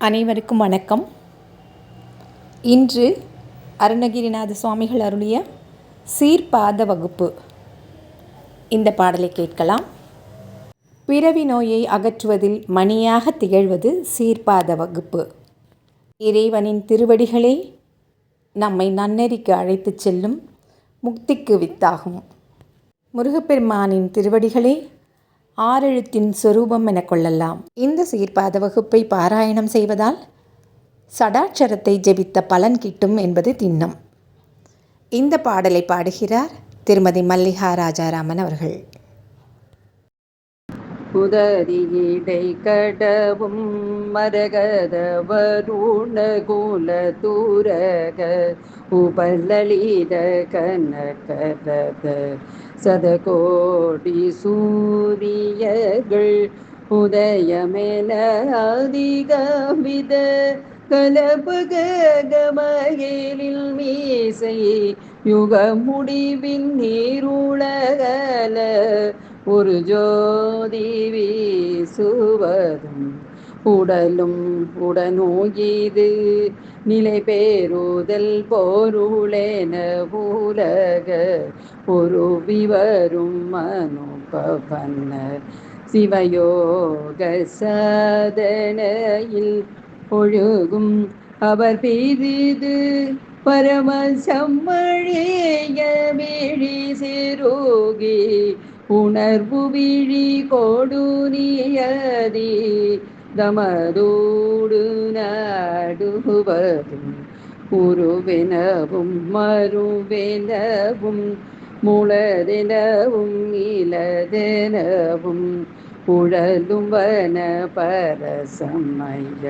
அனைவருக்கும் வணக்கம். இன்று அருணகிரிநாத சுவாமிகள் அருளிய சீர்பாத வகுப்பு. இந்த பாடலை கேட்கலாம். பிறவி நோயை அகற்றுவதில் மணியாக திகழ்வது சீர்பாத வகுப்பு. இறைவனின் திருவடிகளே நம்மை நன்னெறிக்கு அழைத்துச் செல்லும் முக்திக்கு வித்தாகும். முருகப்பெருமானின் திருவடிகளே ஆறெழுத்தின் சொரூபம் என கொள்ளலாம். இந்த சீர்பாத வகுப்பை பாராயணம் செய்வதால் சடாட்சரத்தை ஜெபித்த பலன் கிட்டும் என்பது திண்ணம். இந்த பாடலை பாடுகிறார் திருமதி மல்லிகா ராஜாராமன் அவர்கள். உதறியிடை கடவும் மரகத வருண குல தூரக உபலலித கனகரத சதகோடி சூரியர்கள் உதயமென அதிகவித கலபகமகிலில் மீசை யுக முடிவின் நீருலகல ஒரு ஜோதி வீசுவதும் உடலும் உடனோயிது நிலை பேருதல் பொருளென உலக ஒரு விவரும் மனுபவன சிவயோக சாதனையில் ஒழுகும் அவர் பிரிது பரமசம்மழிய விழி சிறுகி உணர்வு விழி கொடுநியதி தமதோடு நாடுவதும் உருவெனவும் மறுவெனவும் முளதெனவும் இலதெனவும் உழலும் வன பரசமய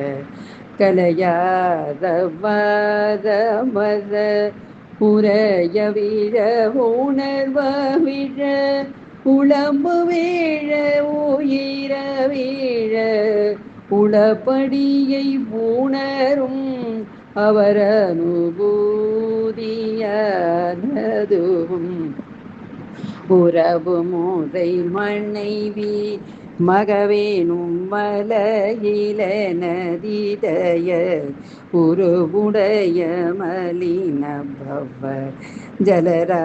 கலையாத வாதமத உரைய விழ உணர்வ விழ உளம்பு வீழ உயிர வீழ உளப்படியை உணரும் அவர் அனுபூதியானதுவும் உறவு முறை மனைவி மகவேனும் மலையில நதிதய உருவுடைய மலின பவ ஜலராசியேறிடும்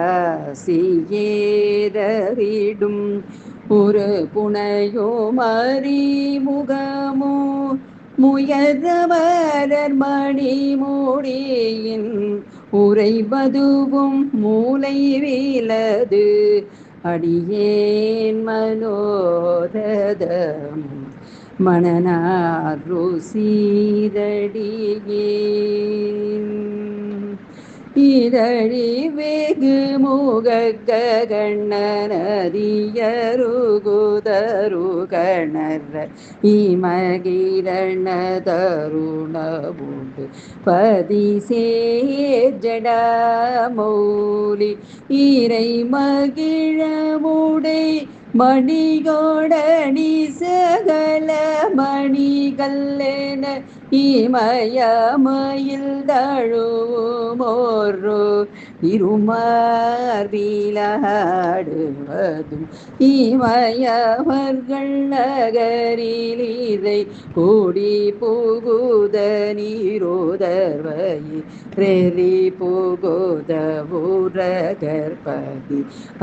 ஒரு புனையோ மறிமுகமோ முயதவரர் மணி மூடியின் உரைபதுவும் மூளை வீலது அடியேன் மனோரதம் மணனார் ருசீரடியேன் இதழி வெகு முககணனதியருகுதரு கணர இமகிரண தருணவுண்டு பதிசே ஜடாமௌலி இறை மகிழமுடை மணிகோடணி சகல மணிகல்லென இமயமயில் தழுமோரு இருமார்பிலாடுவதும் இமயவர்கள் நகரில் இதை கூடி புகுத நீரோதர்வையில் ரெறி புகுத ஊரகற்பதி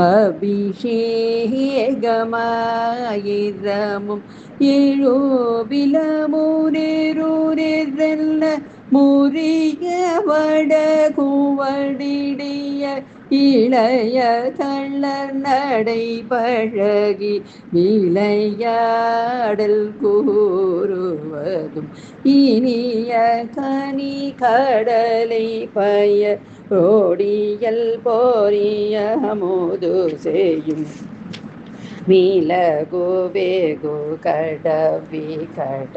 அபிஷேகமாயிரமும் எழுபிலமுனேருரெல்ல முறிய வட குவடிடிய இளைய தள்ளர் நடை பழகி விளையாடல் கூறுவதும் இனிய கனி கடலை பய ரோடியல் போரிய மோது செய்யும் மீலகு வேகு கடவி கட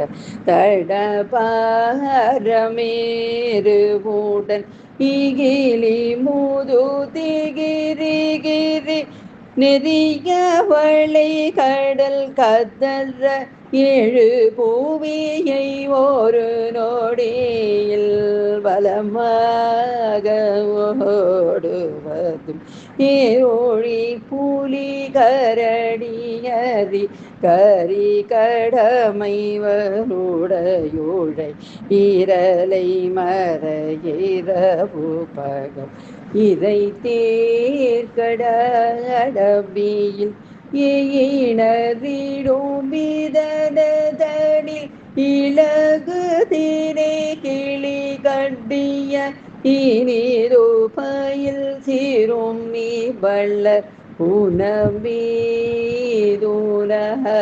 தடபாரமேருவுடன் இகிலி முது திகிரிகிரி நெறியவளை கடல் கதற ஏழு பூவியை ஒரு நொடியில் பலமாக ஓடுவதும் ஏழொழி புலி கரடியதி கரி கடமை வருடையோழை ஈரலை மர இரவு பகல் இதை தேர்கடவியில் ஈனரிடும் விதனதனில் இலகு திரை கிளி கண்டிய இனிது பயில் சீரும் நீ வள்ளர்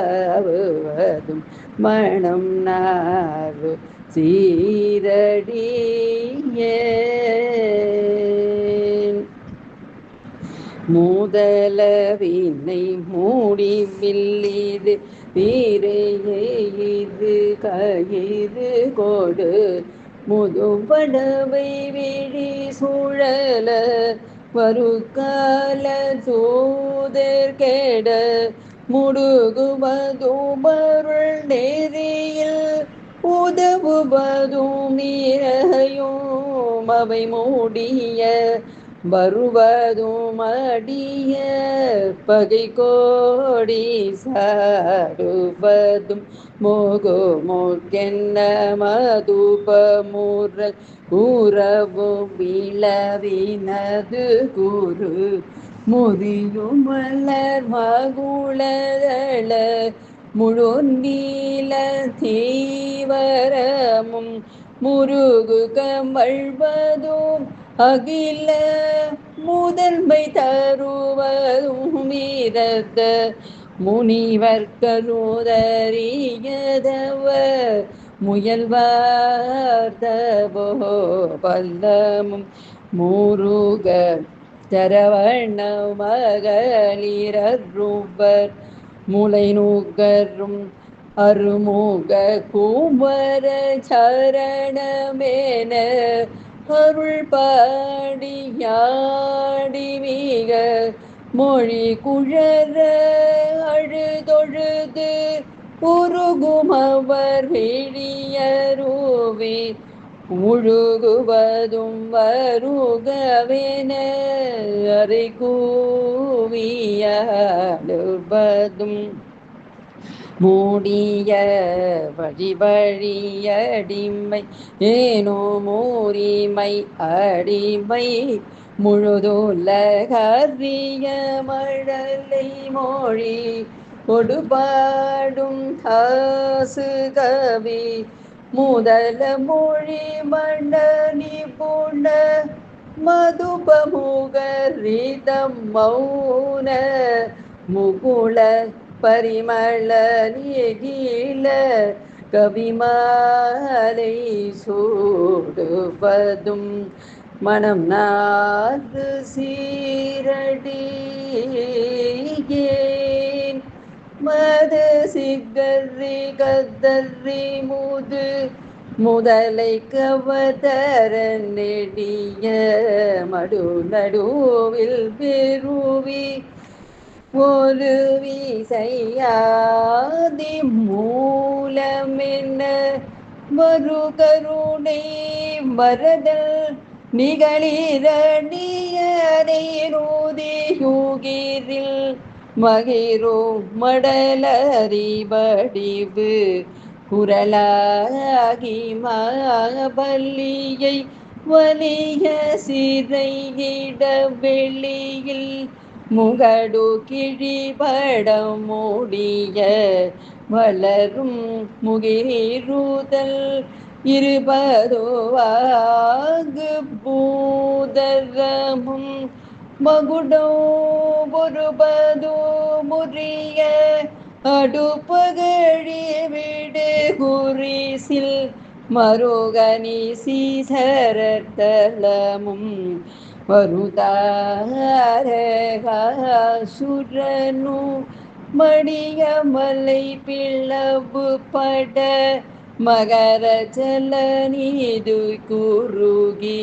உணவீதுலவதும் மணம் நாறு சீரடியே மூதலவினை மூடி வில்லிது வீரையெய்து கயிறு கொடு முதுபடவை விழி சுழல வருகால தூதர் கெட முடுகுவதுமருள் நெறியில் உதவுவதும் இறையும் அவை மூடிய வருவதும் அடிய பகை கோடி சாடுவதும் மோகோ மோக்கென்ன மதுபமுற கூறவும் விளவினது குரு முதியும் மலர் மகுளதள முழு நீல தீவரமும் முருகு கமழ்வதும் அகில முதன்மை தருவதும் வீரத்த முனிவர் கருதறியதவர் முயல்வார்தவோ பல்லமும் முருக சரவண மகளிரருவர் முளை நூகரும் அருமுக குமர சரணமேன அருள் பாடியாடி மிக மொழி குழற அழுதொழுது உருகும் அவர் விழியருவே முழுகுவதும் வருகவென அறை கூவியாடுவதும் மூடிய வழி வழியடிமை ஏனோ மூரிமை அடிமை முழுதுலகறிய மழலை மொழி கொடுபாடும் காசு கவி முதல மொழி மன்னனி புண மதுபமுகரிதம் மௌன முகுள பரிமள நீகில கவிமாலை சூடுவதும் மனம் நாது சீரடியேன் மத சிகரி கதறி முதலை கவதர நெடிய மடு நடுவில் பெருவி ஒரு விசையாதி மூலமென்ன மறு கருணை மரதல் நிகழிரணியரையூதியூகிரில் மகிரோ மடலறிபடிவு குரலாகி மாபல்லியை வலிய சிறையிட வெளியில் முகடு கிழிபடம் மூடிய வளரும் முகிருதல் இருபதுவாகு பூதரமும் மகுடோ ஒருபது முறிய அடுப்பகழி விடு குறிசில் மருகனி சீசரத்தலமும் வருதாரகாசுரனு மடிய மலை பிளவு பட மகர ஜல நீது குறுகி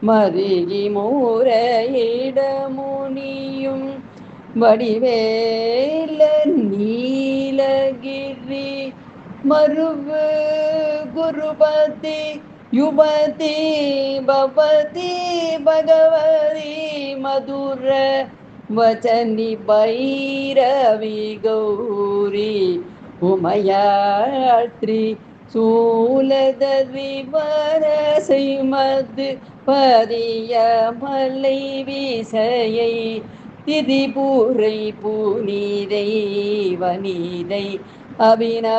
மருகி மூரையிட முனியும் வடிவேல நீலகிரி மருவு குருபதி युवती भवती भगवती मधुर वचनि भैरवी गौरी उमयात्री சூலதரிவரசை மது பரிய மலை விசையை திரிபுரை பூநீரை வனிதை அபிநவையல்லகை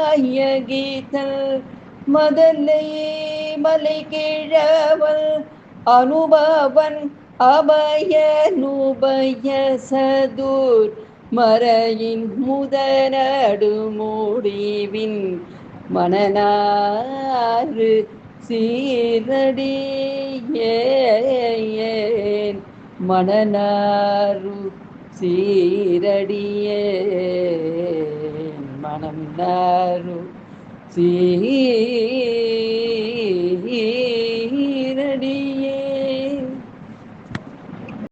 அபிராமநாயகிதல் மதலை மலை கிழவல் அனுபவன் அபயனுபய சதுர் மறையின் முதனடு முடிவின் மணனாறு சீரடியேன் மணனாறு சீரடியேன் மணம் நாரு சீ